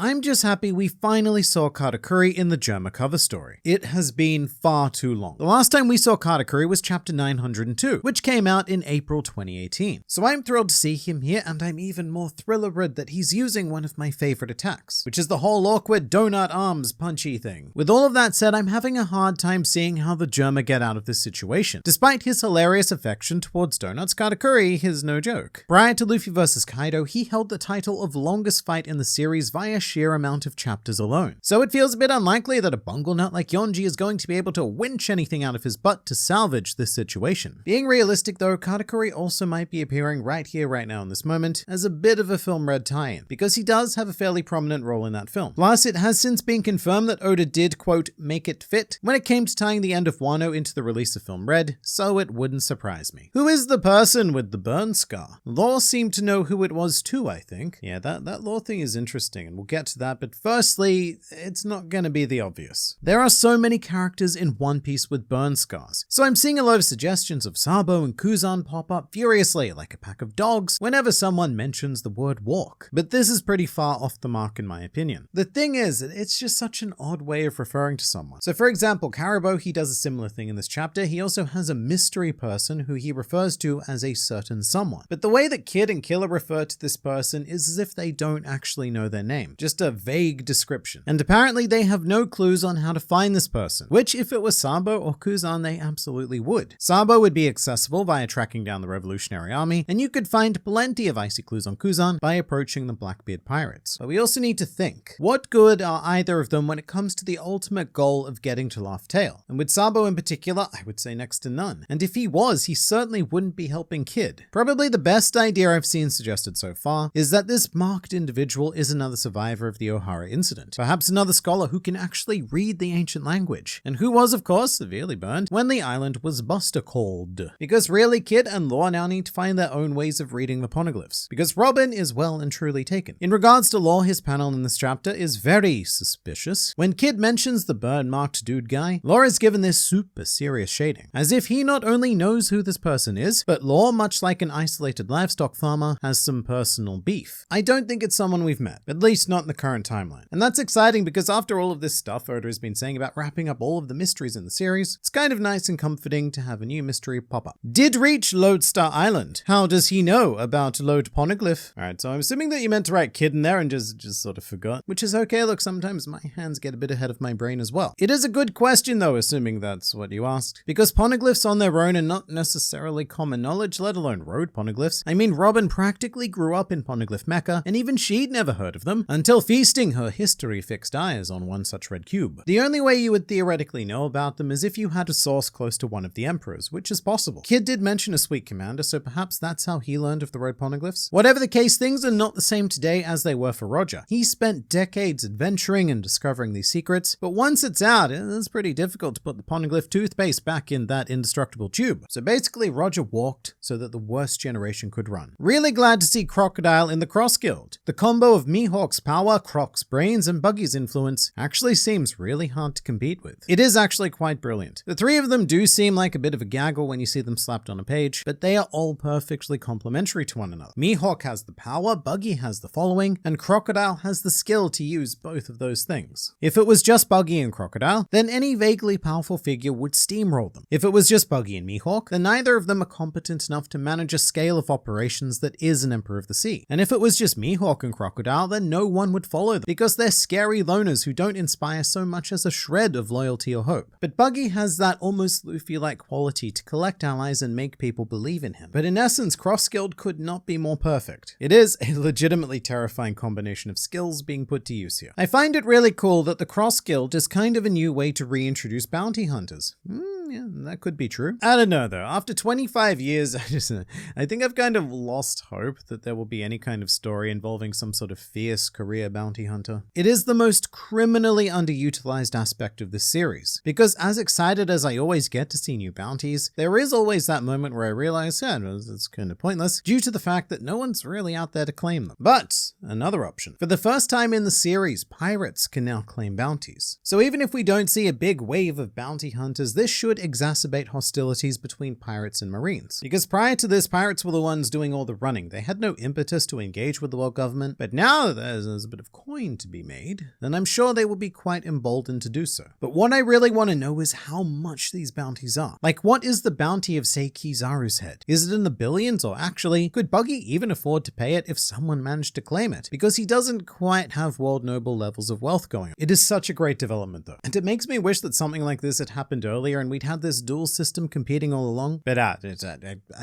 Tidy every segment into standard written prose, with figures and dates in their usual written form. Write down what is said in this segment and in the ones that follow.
I'm just happy we finally saw Katakuri in the Germa cover story. It has been far too long. The last time we saw Katakuri was chapter 902, which came out in April 2018. So I'm thrilled to see him here, and I'm even more thriller-rid that he's using one of my favorite attacks, which is the whole awkward donut arms punchy thing. With all of that said, I'm having a hard time seeing how the Germa get out of this situation. Despite his hilarious affection towards donuts, Katakuri is no joke. Prior to Luffy vs. Kaido, he held the title of longest fight in the series via sheer amount of chapters alone. So it feels a bit unlikely that a bungle nut like Yonji is going to be able to winch anything out of his butt to salvage this situation. Being realistic though, Katakuri also might be appearing right here, right now in this moment, as a bit of a film Red tie-in, because he does have a fairly prominent role in that film. Plus, it has since been confirmed that Oda did, quote, make it fit when it came to tying the end of Wano into the release of film Red, so it wouldn't surprise me. Who is the person with the burn scar? Law seemed to know who it was too, I think. Yeah, that Law thing is interesting, and we'll get to that, but firstly, it's not gonna be the obvious. There are so many characters in One Piece with burn scars, so I'm seeing a lot of suggestions of Sabo and Kuzan pop up furiously like a pack of dogs whenever someone mentions the word walk. But this is pretty far off the mark in my opinion. The thing is, it's just such an odd way of referring to someone. So for example, Karibo, he does a similar thing in this chapter. He also has a mystery person who he refers to as a certain someone. But the way that Kid and Killer refer to this person is as if they don't actually know their name, just a vague description. And apparently they have no clues on how to find this person, which if it was Sabo or Kuzan, they absolutely would. Sabo would be accessible via tracking down the Revolutionary Army, and you could find plenty of icy clues on Kuzan by approaching the Blackbeard pirates. But we also need to think, what good are either of them when it comes to the ultimate goal of getting to Laugh Tale? And with Sabo in particular, I would say next to none. And if he was, he certainly wouldn't be helping Kid. Probably the best idea I've seen suggested so far is that this marked individual is another survivor of the Ohara incident. Perhaps another scholar who can actually read the ancient language, and who was of course severely burned when the island was buster called. Because really, Kid and Law now need to find their own ways of reading the poneglyphs, because Robin is well and truly taken. In regards to Law, his panel in this chapter is very suspicious. When Kid mentions the burn-marked dude guy, Law is given this super serious shading, as if he not only knows who this person is, but Law, much like an isolated livestock farmer, has some personal beef. I don't think it's someone we've met, at least not in the current timeline. And that's exciting because after all of this stuff Oda has been saying about wrapping up all of the mysteries in the series, it's kind of nice and comforting to have a new mystery pop up. Did reach Lodestar Island. How does he know about Lode Poneglyph? Alright, so I'm assuming that you meant to write Kid in there and just sort of forgot, which is okay. Look, sometimes my hands get a bit ahead of my brain as well. It is a good question though, assuming that's what you asked, because poneglyphs on their own are not necessarily common knowledge, let alone road poneglyphs. I mean, Robin practically grew up in Poneglyph Mecca, and even she'd never heard of them until feasting her history-fixed eyes on one such red cube. The only way you would theoretically know about them is if you had a source close to one of the emperors, which is possible. Kid did mention a sweet commander, so perhaps that's how he learned of the road poneglyphs. Whatever the case, things are not the same today as they were for Roger. He spent decades adventuring and discovering these secrets, but once it's out, it's pretty difficult to put the poneglyph toothpaste back in that indestructible tube. So basically, Roger walked so that the worst generation could run. Really glad to see Crocodile in the Cross Guild. The combo of Mihawk's power, Croc's brains, and Buggy's influence actually seems really hard to compete with. It is actually quite brilliant. The three of them do seem like a bit of a gaggle when you see them slapped on a page, but they are all perfectly complementary to one another. Mihawk has the power, Buggy has the following, and Crocodile has the skill to use both of those things. If it was just Buggy and Crocodile, then any vaguely powerful figure would steamroll them. If it was just Buggy and Mihawk, then neither of them are competent enough to manage a scale of operations that is an Emperor of the Sea. And if it was just Mihawk and Crocodile, then no one would follow them, because they're scary loners who don't inspire so much as a shred of loyalty or hope. But Buggy has that almost Luffy-like quality to collect allies and make people believe in him. But in essence, Cross Guild could not be more perfect. It is a legitimately terrifying combination of skills being put to use here. I find it really cool that the Cross Guild is kind of a new way to reintroduce bounty hunters. Yeah, that could be true. I don't know though. After 25 years, I think I've kind of lost hope that there will be any kind of story involving some sort of fierce career bounty hunter. It is the most criminally underutilized aspect of this series, because as excited as I always get to see new bounties, there is always that moment where I realize, yeah, it's kind of pointless, due to the fact that no one's really out there to claim them. But another option. For the first time in the series, pirates can now claim bounties. So even if we don't see a big wave of bounty hunters, this should exacerbate hostilities between pirates and marines. Because prior to this, pirates were the ones doing all the running. They had no impetus to engage with the world government, but now that there's a bit of coin to be made, then I'm sure they will be quite emboldened to do so. But what I really want to know is how much these bounties are. Like, what is the bounty of, say, Kizaru's head? Is it in the billions, or actually, could Buggy even afford to pay it if someone managed to claim it? Because he doesn't quite have world noble levels of wealth going on. It is such a great development though. And it makes me wish that something like this had happened earlier and we'd had this dual system competing all along. But I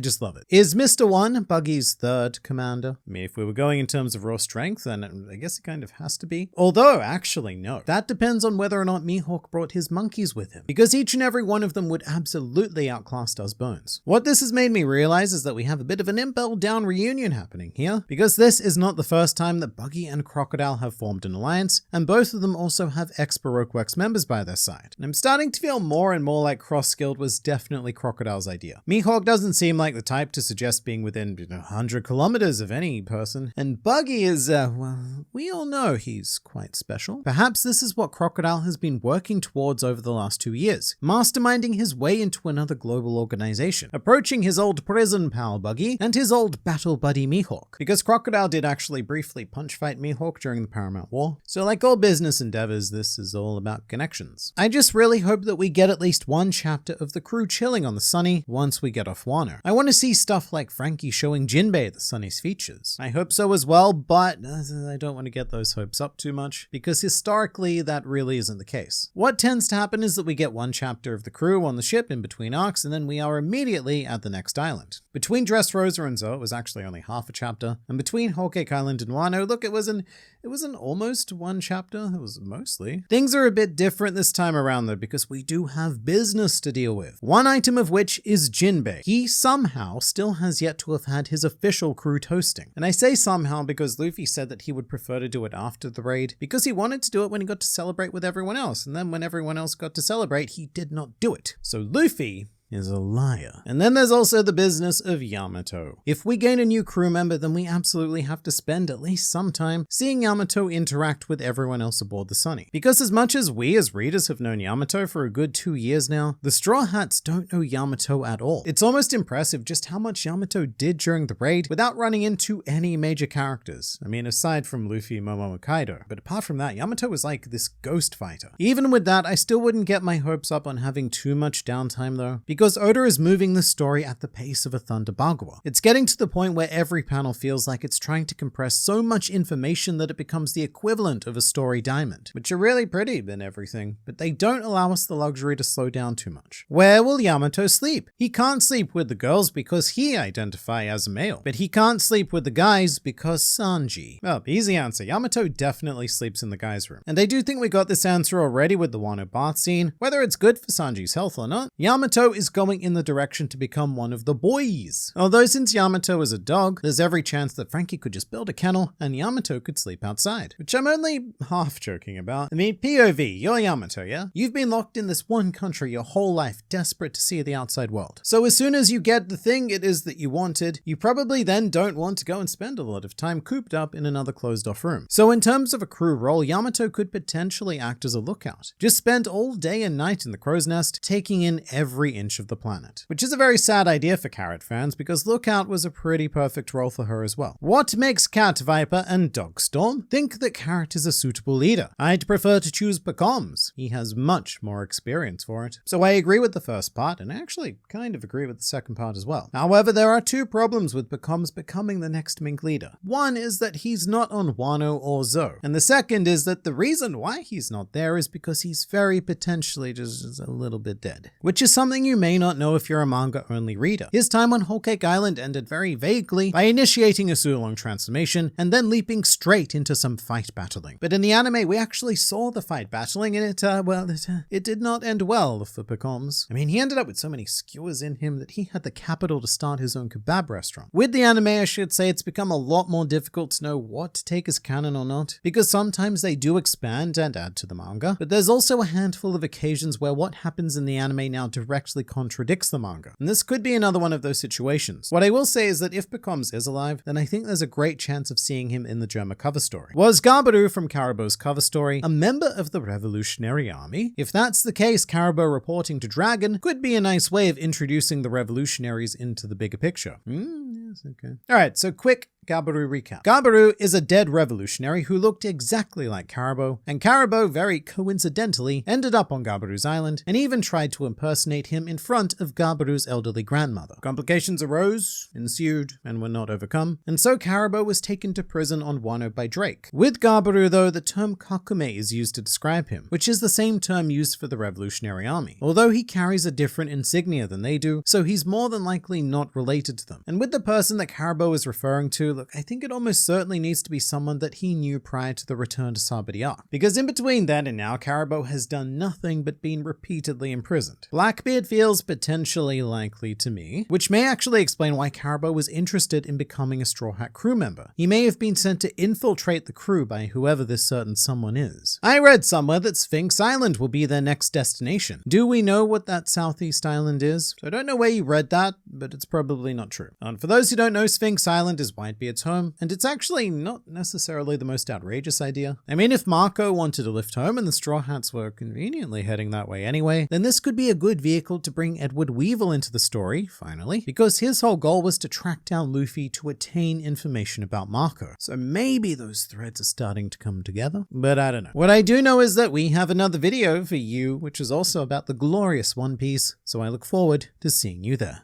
just love it. Is Mr. One Buggy's third commander? I mean, if we were going in terms of raw strength, then I guess it kind of has to be. Although, actually, no. That depends on whether or not Mihawk brought his monkeys with him. Because each and every one of them would absolutely outclass us Bones. What this has made me realize is that we have a bit of an Impel Down reunion happening here. Because this is not the first time that Buggy and Crocodile have formed an alliance, and both of them also have ex-Baroque Works members by their side. And I'm starting to feel more and more like Cross-Skilled was definitely Crocodile's idea. Mihawk doesn't seem like the type to suggest being within 100 kilometers of any person, and Buggy is, well, we all know he's quite special. Perhaps this is what Crocodile has been working towards over the last 2 years, masterminding his way into another global organization, approaching his old prison pal Buggy and his old battle buddy Mihawk, because Crocodile did actually briefly punch fight Mihawk during the Paramount War. So like all business endeavors, this is all about connections. I just really hope that we get at least one chapter of the crew chilling on the Sunny once we get off Wano. I want to see stuff like Frankie showing Jinbei the Sunny's features. I hope so as well, but I don't want to get those hopes up too much, because historically that really isn't the case. What tends to happen is that we get one chapter of the crew on the ship in between arcs, and then we are immediately at the next island. Between Dressrosa and Zoe, it was actually only half a chapter, and between Whole Cake Island and Wano, look, it was an almost one chapter. It was mostly. Things are a bit different this time around though, because we do have business to deal with. One item of which is Jinbei. He somehow still has yet to have had his official crew toasting. And I say somehow because Luffy said that he would prefer to do it after the raid, because he wanted to do it when he got to celebrate with everyone else. And then when everyone else got to celebrate, he did not do it. So Luffy is a liar. And then there's also the business of Yamato. If we gain a new crew member, then we absolutely have to spend at least some time seeing Yamato interact with everyone else aboard the Sunny. Because as much as we as readers have known Yamato for a good 2 years now, the Straw Hats don't know Yamato at all. It's almost impressive just how much Yamato did during the raid without running into any major characters. I mean, aside from Luffy, Momo, and Kaido. But apart from that, Yamato was like this ghost fighter. Even with that, I still wouldn't get my hopes up on having too much downtime though, because Oda is moving the story at the pace of a Thunder Bagua. It's getting to the point where every panel feels like it's trying to compress so much information that it becomes the equivalent of a story diamond, which are really pretty and everything, but they don't allow us the luxury to slow down too much. Where will Yamato sleep? He can't sleep with the girls because he identifies as a male, but he can't sleep with the guys because Sanji. Well, easy answer. Yamato definitely sleeps in the guys' room. And I do think we got this answer already with the Wano bath scene. Whether it's good for Sanji's health or not, Yamato is going in the direction to become one of the boys. Although since Yamato is a dog, there's every chance that Frankie could just build a kennel and Yamato could sleep outside, which I'm only half joking about. I mean, POV, you're Yamato, yeah? You've been locked in this one country your whole life, desperate to see the outside world. So as soon as you get the thing it is that you wanted, you probably then don't want to go and spend a lot of time cooped up in another closed off room. So in terms of a crew role, Yamato could potentially act as a lookout. Just spend all day and night in the crow's nest, taking in every inch of the planet. Which is a very sad idea for Carrot fans, because Lookout was a pretty perfect role for her as well. What makes Cat Viper and Dogstorm think that Carrot is a suitable leader? I'd prefer to choose Pacoms. He has much more experience for it. So I agree with the first part, and I actually kind of agree with the second part as well. However, there are two problems with Pacoms becoming the next Mink leader. One is that he's not on Wano or Zo, and the second is that the reason why he's not there is because he's very potentially just a little bit dead, which is something you may not know if you're a manga-only reader. His time on Whole Cake Island ended very vaguely by initiating a Sulong transformation and then leaping straight into some fight battling. But in the anime, we actually saw the fight battling and it did not end well for Pacoms. I mean, he ended up with so many skewers in him that he had the capital to start his own kebab restaurant. With the anime, I should say it's become a lot more difficult to know what to take as canon or not, because sometimes they do expand and add to the manga, but there's also a handful of occasions where what happens in the anime now directly contradicts the manga. And this could be another one of those situations. What I will say is that if Becomes is alive, then I think there's a great chance of seeing him in the Germa cover story. Was Gabaru from Karabo's cover story a member of the Revolutionary Army? If that's the case, Karabo reporting to Dragon could be a nice way of introducing the revolutionaries into the bigger picture. Yes, okay. Alright, so quick Gabaru recap. Gabaru is a dead revolutionary who looked exactly like Karabo, and Karabo very coincidentally ended up on Gabaru's island and even tried to impersonate him in front of Gabaru's elderly grandmother. Complications arose, ensued, and were not overcome, and so Karabo was taken to prison on Wano by Drake. With Gabaru though, the term Kakume is used to describe him, which is the same term used for the Revolutionary Army. Although he carries a different insignia than they do, so he's more than likely not related to them. And with the person that Karabo is referring to, look, I think it almost certainly needs to be someone that he knew prior to the return to Sabari Arc. Because in between then and now, Karabo has done nothing but been repeatedly imprisoned. Blackbeard feels potentially likely to me, which may actually explain why Karabo was interested in becoming a Straw Hat crew member. He may have been sent to infiltrate the crew by whoever this certain someone is. I read somewhere that Sphinx Island will be their next destination. Do we know what that Southeast Island is? So I don't know where you read that, but it's probably not true. And for those who don't know, Sphinx Island is Whitebeard's home, and it's actually not necessarily the most outrageous idea. I mean, if Marco wanted to lift home and the Straw Hats were conveniently heading that way anyway, then this could be a good vehicle to bring Edward Weevil into the story, finally, because his whole goal was to track down Luffy to attain information about Marco. So maybe those threads are starting to come together, but I don't know. What I do know is that we have another video for you, which is also about the glorious One Piece, so I look forward to seeing you there.